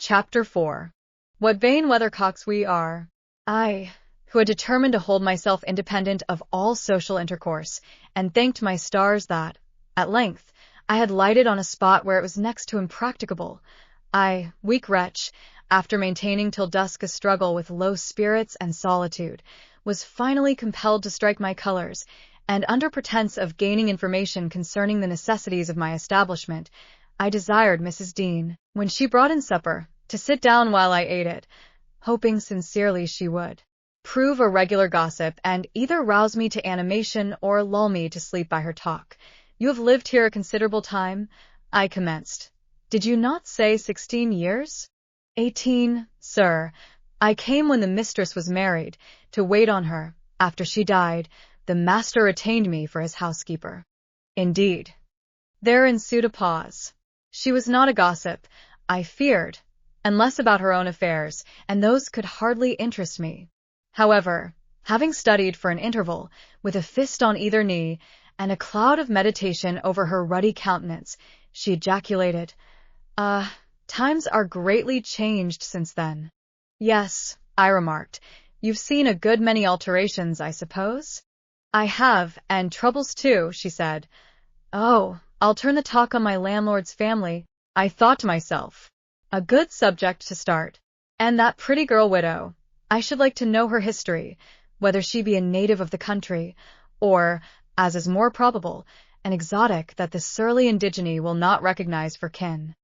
Chapter 4. What vain weathercocks we are. I, who had determined to hold myself independent of all social intercourse, and thanked my stars that, at length, I had lighted on a spot where it was next to impracticable. I, weak wretch, after maintaining till dusk a struggle with low spirits and solitude, was finally compelled to strike my colors, and under pretense of gaining information concerning the necessities of my establishment, I desired Mrs. Dean, when she brought in supper, to sit down while I ate it, hoping sincerely she would prove a regular gossip and either rouse me to animation or lull me to sleep by her talk. "You have lived here a considerable time," I commenced. "Did you not say 16 years?" 18, sir. I came when the mistress was married, to wait on her. After she died, the master retained me for his housekeeper. Indeed. There ensued a pause. She was not a gossip, I feared, unless about her own affairs, and those could hardly interest me. However, having studied for an interval, with a fist on either knee, and a cloud of meditation over her ruddy countenance, she ejaculated, times are greatly changed since then." "Yes," I remarked, "you've seen a good many alterations, I suppose?" "I have, and troubles too," she said. "Oh, I'll turn the talk on my landlord's family," I thought to myself. A good subject to start. And that pretty girl widow. I should like to know her history, whether she be a native of the country, or, as is more probable, an exotic that the surly indigene will not recognize for kin.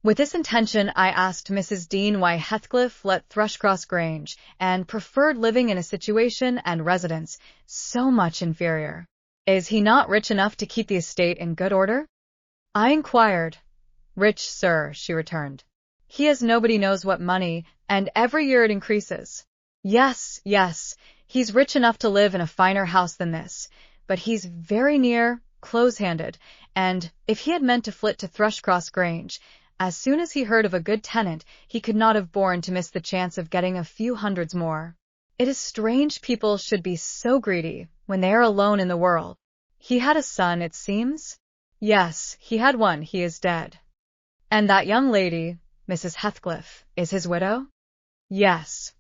With this intention I asked Mrs. Dean why Heathcliff let Thrushcross Grange, and preferred living in a situation and residence so much inferior. "Is he not rich enough to keep the estate in good order?" I inquired. "Rich, sir," she returned. "He has nobody knows what money, and every year it increases." Yes, he's rich enough to live in a finer house than this, but he's very near close-handed, and, if he had meant to flit to Thrushcross Grange, as soon as he heard of a good tenant, he could not have borne to miss the chance of getting a few hundreds more. It is strange people should be so greedy when they are alone in the world. He had a son, it seems? Yes, he had one. He is dead. And that young lady, Mrs. Heathcliff, is his widow? Yes.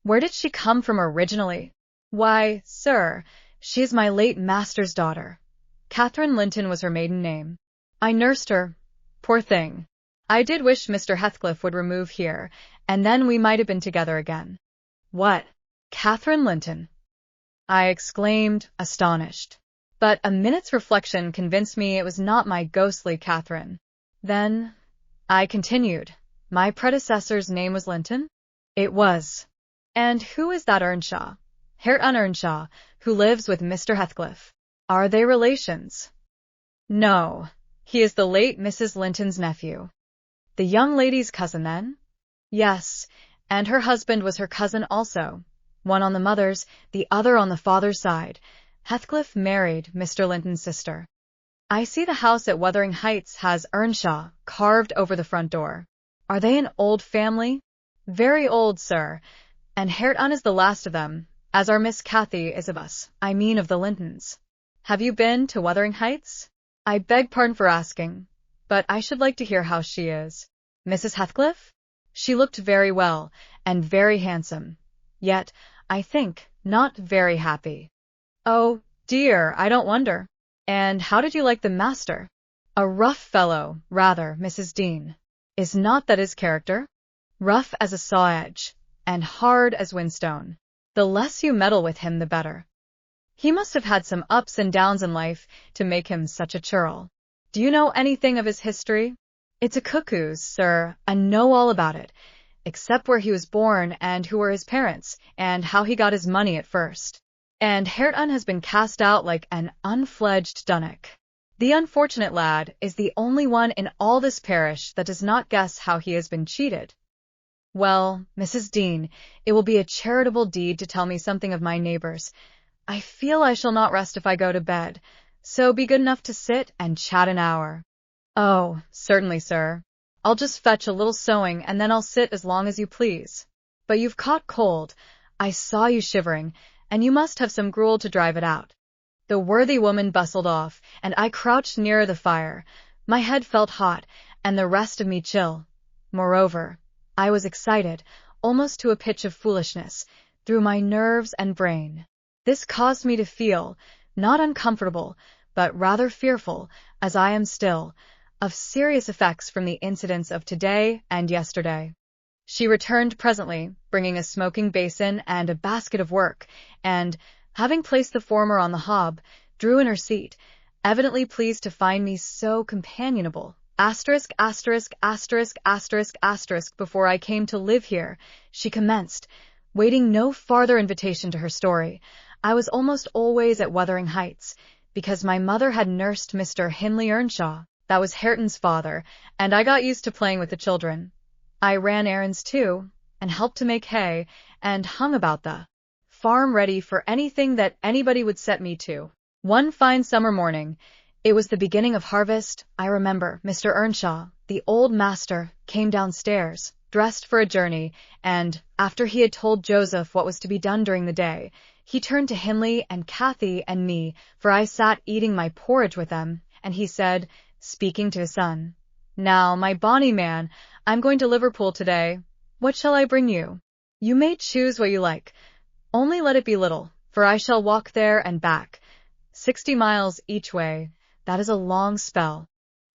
Where did she come from originally? Why, sir, she is my late master's daughter. Catherine Linton was her maiden name. I nursed her. Poor thing. I did wish Mr. Heathcliff would remove here, and then we might have been together again. What? Catherine Linton? I exclaimed, astonished. But a minute's reflection convinced me it was not my ghostly Catherine. Then, I continued, my predecessor's name was Linton? It was. And who is that Earnshaw? Hareton Earnshaw, who lives with Mr. Heathcliff. Are they relations? No, he is the late Mrs. Linton's nephew. The young lady's cousin, then? Yes, and her husband was her cousin also, one on the mother's, the other on the father's side. Heathcliff married Mr. Linton's sister. I see the house at Wuthering Heights has Earnshaw carved over the front door. Are they an old family? Very old, sir, and Hareton is the last of them, as our Miss Cathy is of us, I mean of the Lintons. Have you been to Wuthering Heights? I beg pardon for asking, but I should like to hear how she is. Mrs. Heathcliff? She looked very well, and very handsome, yet, I think, not very happy. Oh, dear, I don't wonder. And how did you like the master? A rough fellow, rather, Mrs. Dean. Is not that his character? Rough as a saw-edge, and hard as whinstone. The less you meddle with him, the better. He must have had some ups and downs in life to make him such a churl. Do you know anything of his history? It's a cuckoo's, sir, I know all about it, except where he was born and who were his parents, and how he got his money at first. And Hareton has been cast out like an unfledged dunnock. The unfortunate lad is the only one in all this parish that does not guess how he has been cheated. Well, Mrs. Dean, it will be a charitable deed to tell me something of my neighbors. I feel I shall not rest if I go to bed, so be good enough to sit and chat an hour. Oh, certainly, sir. I'll just fetch a little sewing, and then I'll sit as long as you please. But you've caught cold. I saw you shivering, and you must have some gruel to drive it out. The worthy woman bustled off, and I crouched nearer the fire. My head felt hot, and the rest of me chill. Moreover, I was excited, almost to a pitch of foolishness, through my nerves and brain. This caused me to feel, not uncomfortable, but rather fearful, as I am still, of serious effects from the incidents of today and yesterday. She returned presently, bringing a smoking basin and a basket of work, and, having placed the former on the hob, drew in her seat, evidently pleased to find me so companionable. Before I came to live here, she commenced, waiting no farther invitation to her story. I was almost always at Wuthering Heights, because my mother had nursed Mr. Hindley Earnshaw, that was Hareton's father, and I got used to playing with the children. I ran errands too, and helped to make hay, and hung about the farm ready for anything that anybody would set me to. One fine summer morning, it was the beginning of harvest, I remember, Mr. Earnshaw, the old master, came downstairs, dressed for a journey, and, after he had told Joseph what was to be done during the day, he turned to Hindley and Cathy and me, for I sat eating my porridge with them, and he said, speaking to his son, "Now, my bonny man, I'm going to Liverpool today. What shall I bring you? You may choose what you like. Only let it be little, for I shall walk there and back. 60 miles each way. That is a long spell."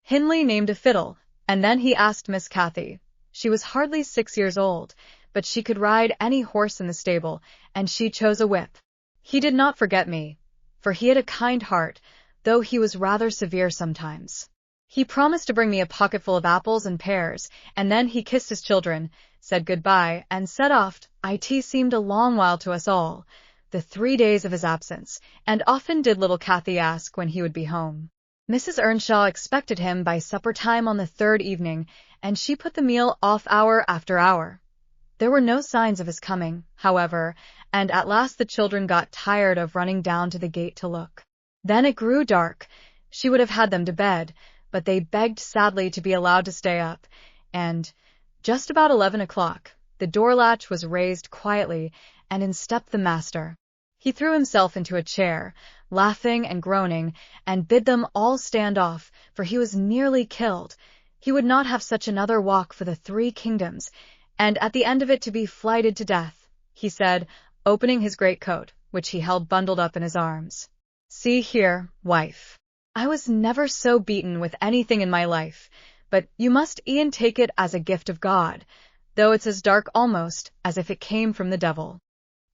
Hindley named a fiddle, and then he asked Miss Cathy. She was hardly 6 years old, but she could ride any horse in the stable, and she chose a whip. He did not forget me, for he had a kind heart, though he was rather severe sometimes. He promised to bring me a pocketful of apples and pears, and then he kissed his children, said good-bye, and set off. It seemed a long while to us all, the 3 days of his absence, and often did little Cathy ask when he would be home. Mrs. Earnshaw expected him by supper-time on the 3rd evening, and she put the meal off hour after hour. There were no signs of his coming, however, and at last the children got tired of running down to the gate to look. Then it grew dark. She would have had them to bed, but they begged sadly to be allowed to stay up, and, just about 11 o'clock, the door-latch was raised quietly, and in stepped the master. He threw himself into a chair, laughing and groaning, and bid them all stand off, for he was nearly killed. He would not have such another walk for the 3 kingdoms, and at the end of it to be flighted to death, he said, opening his greatcoat, which he held bundled up in his arms. "See here, wife. I was never so beaten with anything in my life, but you must e'en take it as a gift of God, though it's as dark almost as if it came from the devil."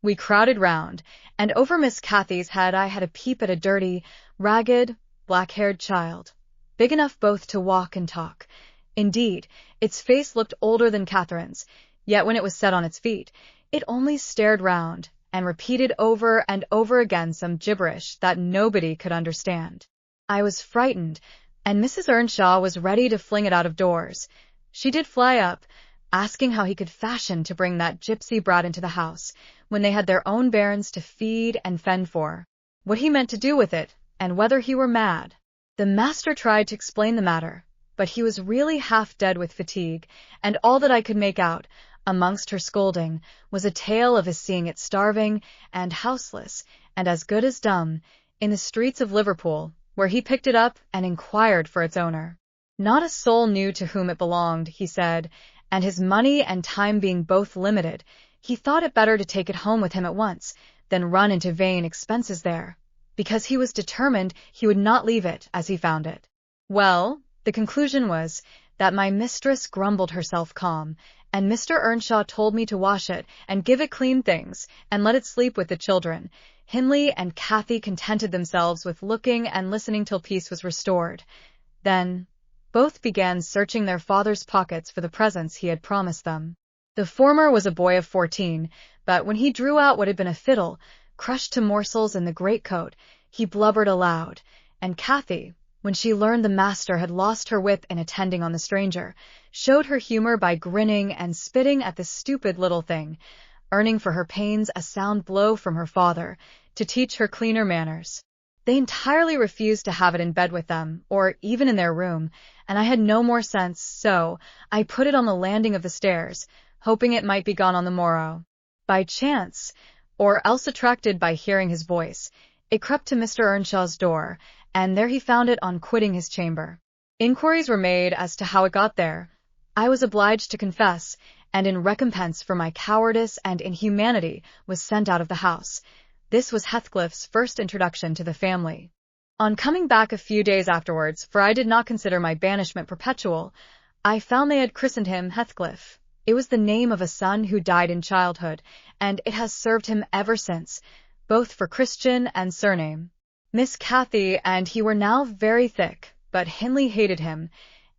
We crowded round, and over Miss Cathy's head I had a peep at a dirty, ragged, black-haired child, big enough both to walk and talk. Indeed, its face looked older than Catherine's, yet when it was set on its feet, it only stared round, and repeated over and over again some gibberish that nobody could understand. I was frightened, and Mrs. Earnshaw was ready to fling it out of doors. She did fly up, asking how he could fashion to bring that gypsy brat into the house, when they had their own bairns to feed and fend for, what he meant to do with it, and whether he were mad. The master tried to explain the matter, but he was really half dead with fatigue, and all that I could make out, amongst her scolding, was a tale of his seeing it starving, and houseless, and as good as dumb, in the streets of Liverpool, where he picked it up and inquired for its owner. Not a soul knew to whom it belonged, he said, and his money and time being both limited, he thought it better to take it home with him at once, than run into vain expenses there, because he was determined he would not leave it as he found it. Well, the conclusion was, that my mistress grumbled herself calm, and Mr. Earnshaw told me to wash it, and give it clean things, and let it sleep with the children. Hindley and Cathy contented themselves with looking and listening till peace was restored. Then, both began searching their father's pockets for the presents he had promised them. The former was a boy of 14, but when he drew out what had been a fiddle, crushed to morsels in the greatcoat, he blubbered aloud, and Cathy, when she learned the master had lost her whip in attending on the stranger, showed her humor by grinning and spitting at the stupid little thing, earning for her pains a sound blow from her father, to teach her cleaner manners. They entirely refused to have it in bed with them, or even in their room, and I had no more sense, so I put it on the landing of the stairs, hoping it might be gone on the morrow. By chance, or else attracted by hearing his voice, it crept to Mr. Earnshaw's door, and there he found it on quitting his chamber. Inquiries were made as to how it got there. I was obliged to confess, and in recompense for my cowardice and inhumanity was sent out of the house. This was Heathcliff's first introduction to the family. On coming back a few days afterwards, for I did not consider my banishment perpetual, I found they had christened him Heathcliff. It was the name of a son who died in childhood, and it has served him ever since, both for Christian and surname. Miss Cathy and he were now very thick, but Hindley hated him,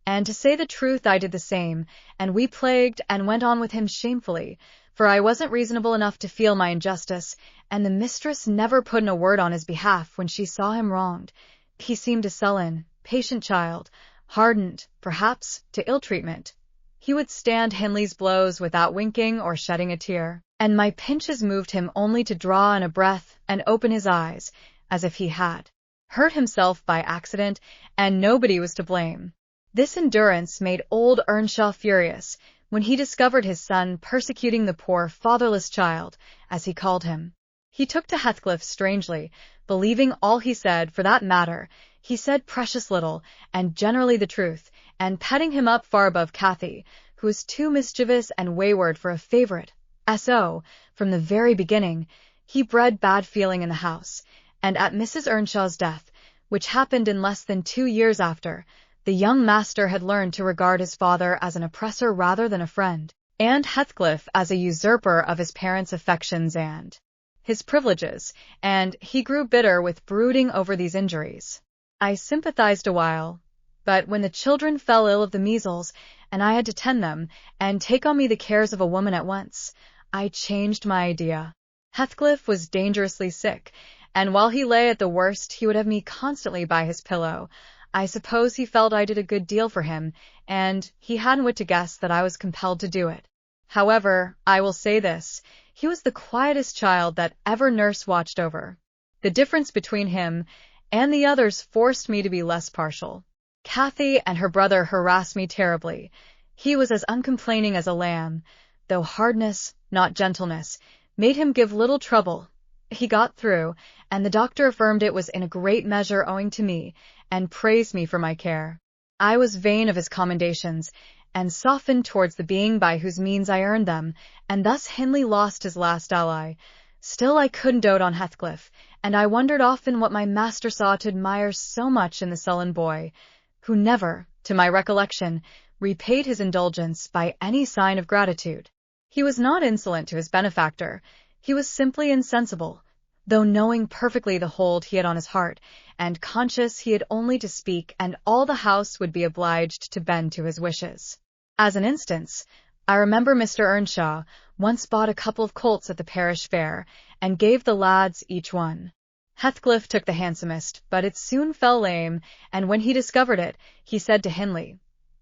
and to say the truth I did the same, and we plagued and went on with him shamefully, for I wasn't reasonable enough to feel my injustice, and the mistress never put in a word on his behalf when she saw him wronged. He seemed a sullen, patient child, hardened, perhaps, to ill-treatment. He would stand Hindley's blows without winking or shedding a tear, and my pinches moved him only to draw in a breath and open his eyes, as if he had hurt himself by accident, and nobody was to blame. This endurance made old Earnshaw furious when he discovered his son persecuting the poor fatherless child, as he called him. He took to Heathcliff strangely, believing all he said. For that matter, he said precious little, and generally the truth, and petting him up far above Cathy, who was too mischievous and wayward for a favourite. So, from the very beginning, he bred bad feeling in the house, and at Mrs. Earnshaw's death, which happened in less than 2 years after, the young master had learned to regard his father as an oppressor rather than a friend, and Heathcliff as a usurper of his parents' affections and his privileges, and he grew bitter with brooding over these injuries. I sympathized a while, but when the children fell ill of the measles, and I had to tend them, and take on me the cares of a woman at once, I changed my idea. Heathcliff was dangerously sick, and while he lay at the worst he would have me constantly by his pillow. I suppose he felt I did a good deal for him, and he hadn't wit to guess that I was compelled to do it. However, I will say this, he was the quietest child that ever nurse watched over. The difference between him and the others forced me to be less partial. Cathy and her brother harassed me terribly. He was as uncomplaining as a lamb, though hardness, not gentleness, made him give little trouble. He got through, and the doctor affirmed it was in a great measure owing to me, and praised me for my care. I was vain of his commendations, and softened towards the being by whose means I earned them, and thus Hindley lost his last ally. Still I couldn't dote on Heathcliff, and I wondered often what my master saw to admire so much in the sullen boy, who never, to my recollection, repaid his indulgence by any sign of gratitude. He was not insolent to his benefactor, he was simply insensible, though knowing perfectly the hold he had on his heart, and conscious he had only to speak and all the house would be obliged to bend to his wishes. As an instance, I remember Mr. Earnshaw once bought a couple of colts at the parish fair, and gave the lads each one. Heathcliff took the handsomest, but it soon fell lame, and when he discovered it, he said to Hindley,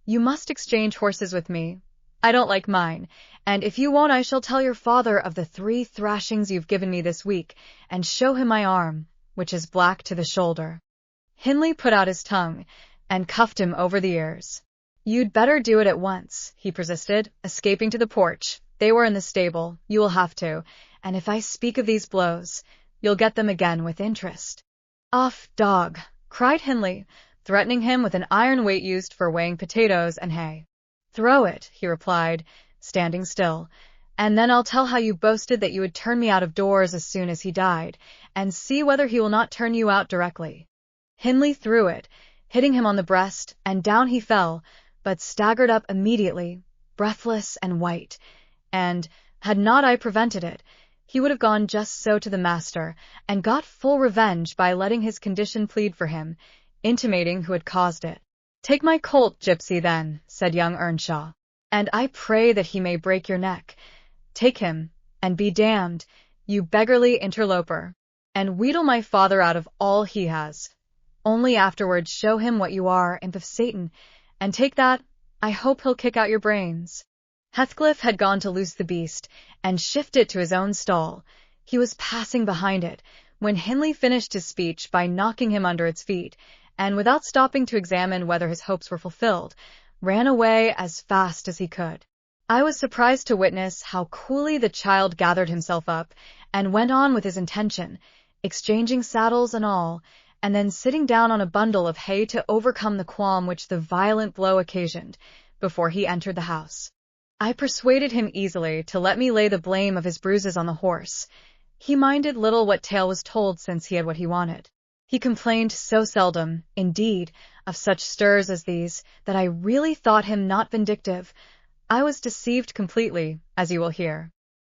"You must exchange horses with me. I don't like mine, and if you won't I shall tell your father of the 3 thrashings you've given me this week, and show him my arm, which is black to the shoulder." Hindley put out his tongue, and cuffed him over the ears. "You'd better do it at once," he persisted, escaping to the porch. "They were in the stable, you will have to, and if I speak of these blows, you'll get them again with interest." "Off, dog!" cried Hindley, threatening him with an iron weight used for weighing potatoes and hay. "Throw it," he replied, standing still, "and then I'll tell how you boasted that you would turn me out of doors as soon as he died, and see whether he will not turn you out directly." Hindley threw it, hitting him on the breast, and down he fell, but staggered up immediately, breathless and white, and, had not I prevented it, he would have gone just so to the master, and got full revenge by letting his condition plead for him, intimating who had caused it. "Take my colt, gypsy, then," said young Earnshaw, "and I pray that he may break your neck. Take him, and be damned, you beggarly interloper, and wheedle my father out of all he has. Only afterwards show him what you are, imp of Satan, and take that, I hope he'll kick out your brains." Heathcliff had gone to loose the beast, and shift it to his own stall. He was passing behind it, when Hindley finished his speech by knocking him under its feet, and without stopping to examine whether his hopes were fulfilled, ran away as fast as he could. I was surprised to witness how coolly the child gathered himself up, and went on with his intention, exchanging saddles and all, and then sitting down on a bundle of hay to overcome the qualm which the violent blow occasioned, before he entered the house. I persuaded him easily to let me lay the blame of his bruises on the horse. He minded little what tale was told since he had what he wanted. He complained so seldom, indeed, of such stirs as these, that I really thought him not vindictive. I was deceived completely, as you will hear.